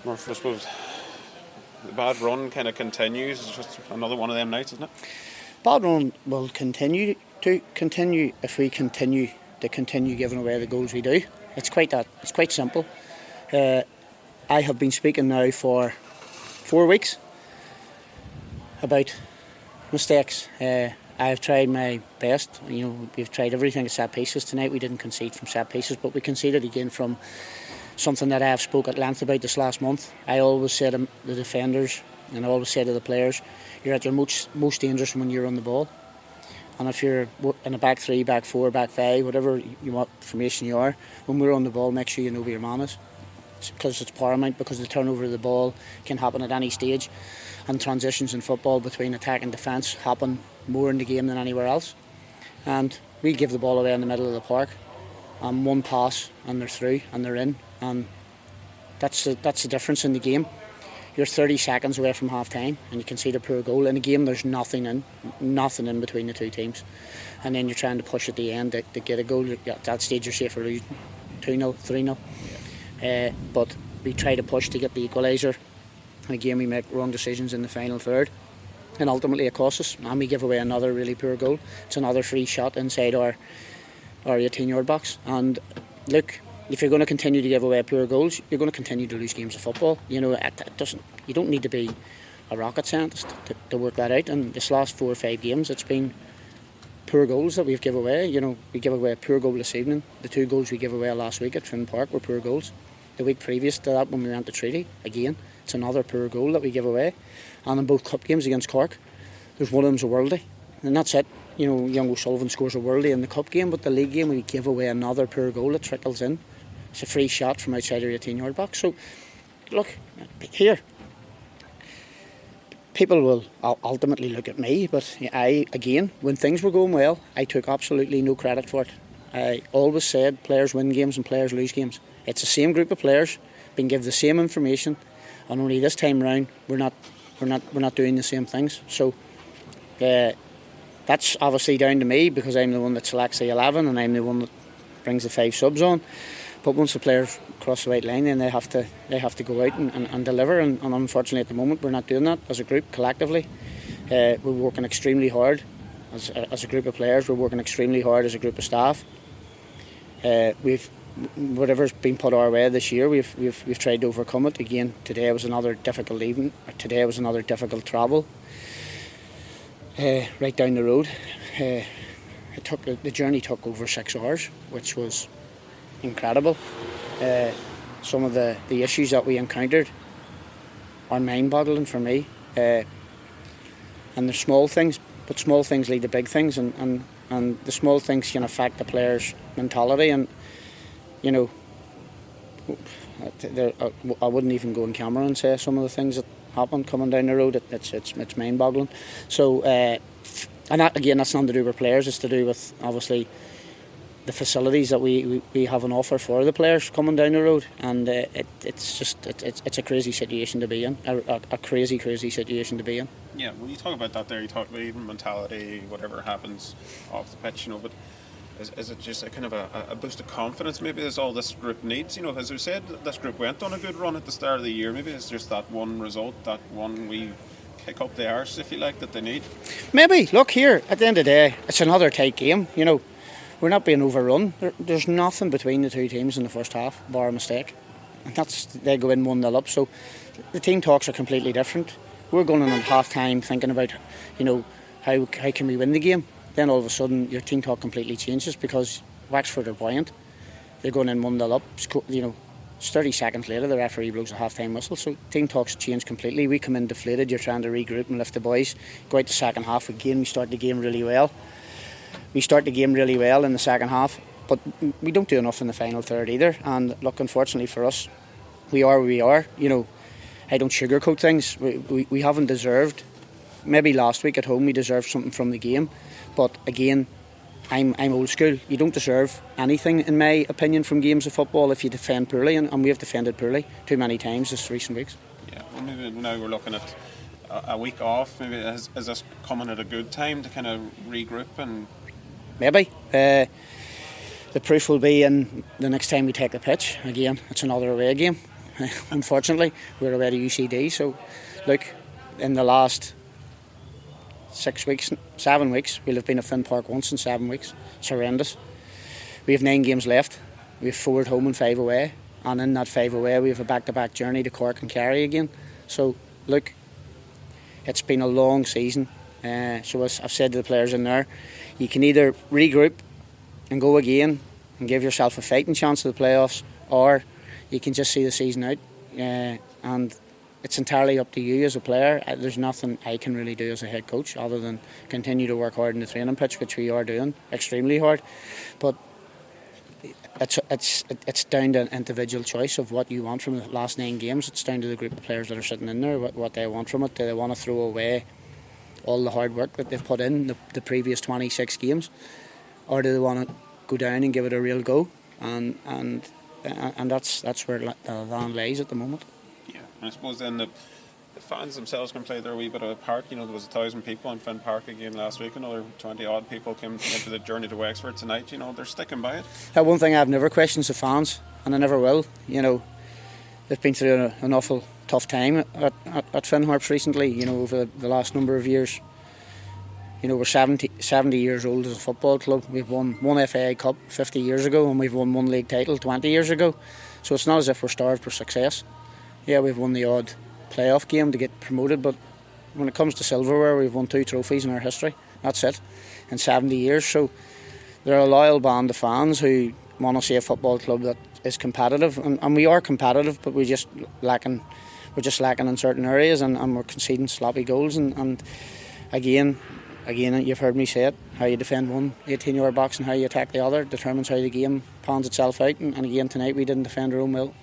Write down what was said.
Murph, I suppose the bad run kind of continues. It's just another one of them nights, isn't it? Bad run will continue if we continue giving away the goals we do. It's quite simple. I have been speaking now for 4 weeks about mistakes. I have tried my best. We've tried everything at set pieces. Tonight we didn't concede from set pieces, but we conceded again from something that I have spoke at length about this last month. I always say to the defenders, and I always say to the players, you're at your most dangerous when you're on the ball. And if you're in a back three, back four, back five, whatever what formation you are, when we're on the ball, make sure you know where your man is. Because it's paramount, because the turnover of the ball can happen at any stage, and transitions in football between attack and defence happen more in the game than anywhere else. And we give the ball away in the middle of the park, and one pass and they're through and they're in, and that's the difference in the game. You're 30 seconds away from half time and you concede a poor goal. In a game there's nothing in between the two teams, and then you're trying to push at the end to get a goal. At that stage you're safe for losing 2-0, 3-0. But we try to push to get the equaliser, and again we make wrong decisions in the final third, and ultimately it costs us, and we give away another really poor goal. It's another free shot inside our 18-yard box. And look, if you're going to continue to give away poor goals, you're going to continue to lose games of football. You don't need to be a rocket scientist to work that out. And this last 4 or 5 games, it's been poor goals that we've given away. We give away a poor goal this evening. The 2 goals we gave away last week at Finn Park were poor goals. The week previous to that, when we went to Treaty, again, it's another poor goal that we give away. And in both cup games against Cork, there's one of them's a worldie, and that's it. Young O'Sullivan scores a worldie in the cup game, but the league game we give away another poor goal that trickles in. It's a free shot from outside our 18-yard box. So, look, here, people will ultimately look at me, but when things were going well, I took absolutely no credit for it. I always said players win games and players lose games. It's the same group of players being given the same information, and only this time round we're not doing the same things. So that's obviously down to me, because I'm the one that selects the 11 and I'm the one that brings the 5 subs on. But once the players cross the white line, then they have to go out and deliver. And unfortunately, at the moment, we're not doing that as a group collectively. We're working extremely hard as a group of players. We're working extremely hard as a group of staff. Whatever's been put our way this year, we've tried to overcome it. Again, today was another difficult evening. Today was another difficult travel. Right down the road. The journey took over 6 hours, which was incredible. Some of the issues that we encountered are mind-boggling for me. And they're small things, but small things lead to big things, and the small things can affect the players' mentality. And I wouldn't even go on camera and say some of the things that happened coming down the road. It's mind-boggling. So, and that, again, that's nothing to do with players. It's to do with obviously the facilities that we have on offer for the players coming down the road, and it's a crazy situation to be in, a crazy situation to be in. Yeah, when you talk about that there, you talk about even mentality, whatever happens off the pitch, but is it just a kind of a boost of confidence maybe is all this group needs? As we said, this group went on a good run at the start of the year. Maybe it's just that one result, that one wee kick up the arse, if you like, that they need. Maybe. Look, here, at the end of the day, it's another tight game. We're not being overrun. There's nothing between the two teams in the first half, bar a mistake. And they go in 1-0 up. So the team talks are completely different. We're going in at half time thinking about, how can we win the game? Then all of a sudden your team talk completely changes, because Wexford are buoyant. They're going in 1-0 up. 30 seconds later the referee blows a half time whistle. So team talks change completely. We come in deflated. You're trying to regroup and lift the boys. Go out the second half again. We start the game really well. We start the game really well in the second half, but we don't do enough in the final third either. And look, unfortunately for us, we are where we are. I don't sugarcoat things. We haven't deserved. Maybe last week at home we deserved something from the game, but again, I'm old school. You don't deserve anything, in my opinion, from games of football if you defend poorly, and we have defended poorly too many times this recent weeks. Yeah, well, maybe now we're looking at a week off. Maybe is this coming at a good time to kind of regroup and? Maybe. The proof will be in the next time we take the pitch. Again, it's another away game. Unfortunately, we're away to UCD. So, look, in the last 7 weeks, we'll have been at Finn Park once in 7 weeks. It's horrendous. We have 9 games left. We have 4 at home and 5 away. And in that 5 away, we have a back-to-back journey to Cork and Kerry again. So, look, it's been a long season. So as I've said to the players in there, you can either regroup and go again and give yourself a fighting chance of the playoffs, or you can just see the season out, and it's entirely up to you as a player. There's nothing I can really do as a head coach other than continue to work hard in the training pitch, which we are doing extremely hard. But it's down to an individual choice of what you want from the last 9 games. It's down to the group of players that are sitting in there, what they want from it. Do they want to throw away all the hard work that they've put in the previous 26 games, or do they want to go down and give it a real go? And that's where the land lies at the moment. Yeah, and I suppose then the fans themselves can play their wee bit of a part. You know, there was 1,000 people in Finn Park again last week. Another 20 odd people came into the journey to Wexford tonight. You know, they're sticking by it. One thing I've never questioned is the fans, and I never will. You know, they've been through an awful tough time at Finn Harps recently. You know, over the last number of years. You know, we're 70 years old as a football club. We've won 1 FA Cup 50 years ago, and we've won 1 league title 20 years ago. So it's not as if we're starved for success. Yeah, we've won the odd playoff game to get promoted, but when it comes to silverware, we've won 2 trophies in our history. That's it, in 70 years. So they're a loyal band of fans who want to see a football club that is competitive, and we are competitive, but we're just lacking in certain areas, and we're conceding sloppy goals. And again, you've heard me say it, how you defend one 18-yard box and how you attack the other determines how the game pans itself out. And again, tonight we didn't defend our own well.